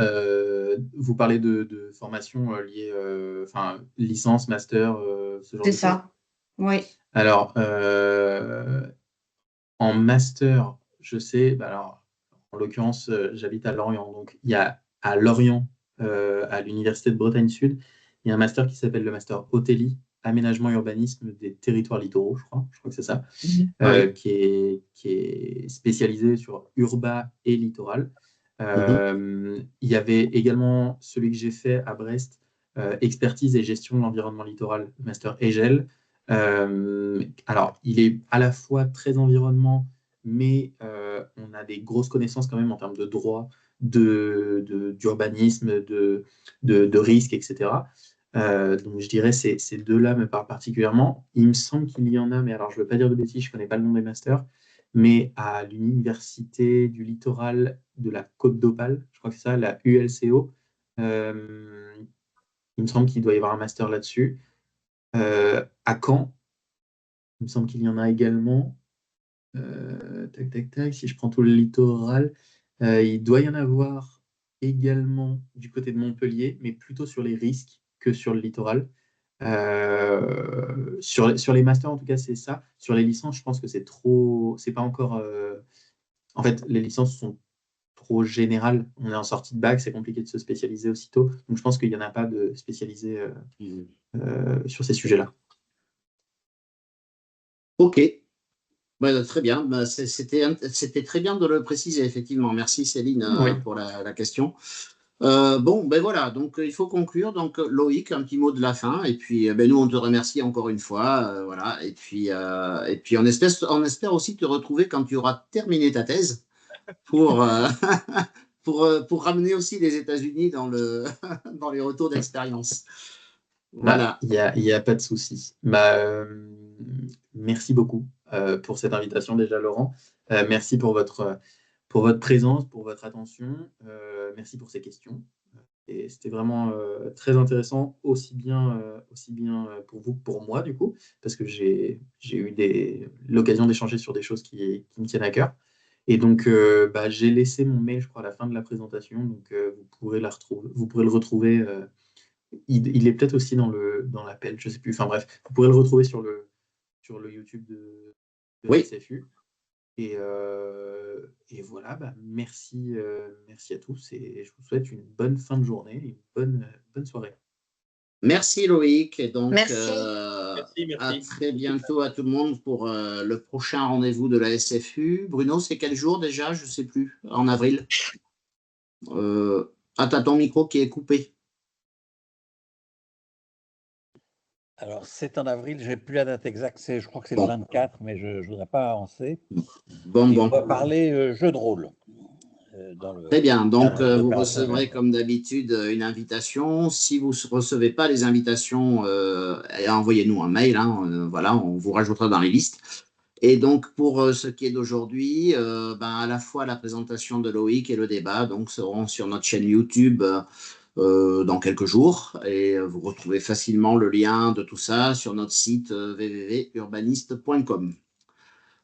vous parlez de formations liées, enfin, licence, master, ce genre C'est de choses? ça, oui. Alors, en master, je sais, alors, en l'occurrence, j'habite à Lorient, donc il y a à Lorient, à l'Université de Bretagne Sud, il y a un master qui s'appelle le master Hôtellerie, Aménagement et Urbanisme des territoires littoraux, je crois que c'est ça, qui est spécialisé sur urbain et littoral. Il y avait également celui que j'ai fait à Brest, expertise et gestion de l'environnement littoral, master EGEL. Alors, il est à la fois très environnement, mais on a des grosses connaissances quand même en termes de droit, d'urbanisme, de risques, etc. Donc, je dirais que ces deux-là me parlent particulièrement. Il me semble qu'il y en a, mais alors je ne veux pas dire de bêtises, je ne connais pas le nom des masters, mais à l'Université du littoral de la Côte d'Opale, je crois que c'est ça, la ULCO, il me semble qu'il doit y avoir un master là-dessus. À Caen, il me semble qu'il y en a également. Si je prends tout le littoral, il doit y en avoir également du côté de Montpellier, mais plutôt sur les risques que sur le littoral. Sur les masters, en tout cas, c'est ça. Sur les licences, je pense que c'est pas encore. En fait, les licences sont trop générales. On est en sortie de bac, c'est compliqué de se spécialiser aussitôt. Donc, je pense qu'il n'y en a pas de spécialisé sur ces sujets-là. Ok. Très bien. C'était très bien de le préciser, effectivement. Merci, Céline, Oui. pour la question. Voilà. Donc, il faut conclure. Donc, Loïc, un petit mot de la fin. Et puis, nous, on te remercie encore une fois. Voilà. Et puis, on espère aussi te retrouver quand tu auras terminé ta thèse pour, pour ramener aussi les États-Unis dans les retours d'expérience. Voilà. Il n'y a pas de souci. Merci beaucoup pour cette invitation déjà, Laurent. Merci pour votre présence, pour votre attention. Merci pour ces questions. Et c'était vraiment très intéressant, aussi bien pour vous que pour moi, du coup, parce que j'ai eu l'occasion d'échanger sur des choses qui me tiennent à cœur. Et donc, j'ai laissé mon mail, je crois, à la fin de la présentation. Donc, vous pourrez le retrouver. Il est peut-être aussi dans l'appel, je ne sais plus. Enfin bref, vous pourrez le retrouver sur le YouTube de la SFU. Et voilà, merci à tous et je vous souhaite une bonne fin de journée et une bonne soirée. Merci Loïc. Et donc, Merci. à très bientôt à tout le monde pour le prochain rendez-vous de la SFU. Bruno, c'est quel jour déjà? Je ne sais plus. En avril. T'as ton micro qui est coupé. Alors, c'est en avril, je n'ai plus la date exacte, je crois que c'est le 24, mais je ne voudrais pas avancer. On va parler jeu de rôle. Très bien, donc vous recevrez comme d'habitude une invitation. Si vous ne recevez pas les invitations, envoyez-nous un mail, voilà, on vous rajoutera dans les listes. Et donc pour ce qui est d'aujourd'hui, à la fois la présentation de Loïc et le débat seront sur notre chaîne YouTube dans quelques jours, et vous retrouvez facilement le lien de tout ça sur notre site www.urbaniste.com.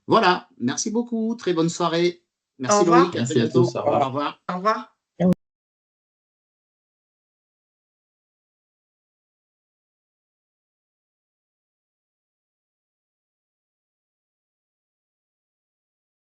Voilà, merci beaucoup, très bonne soirée. Merci Loïc, à bientôt. Au revoir. Au revoir.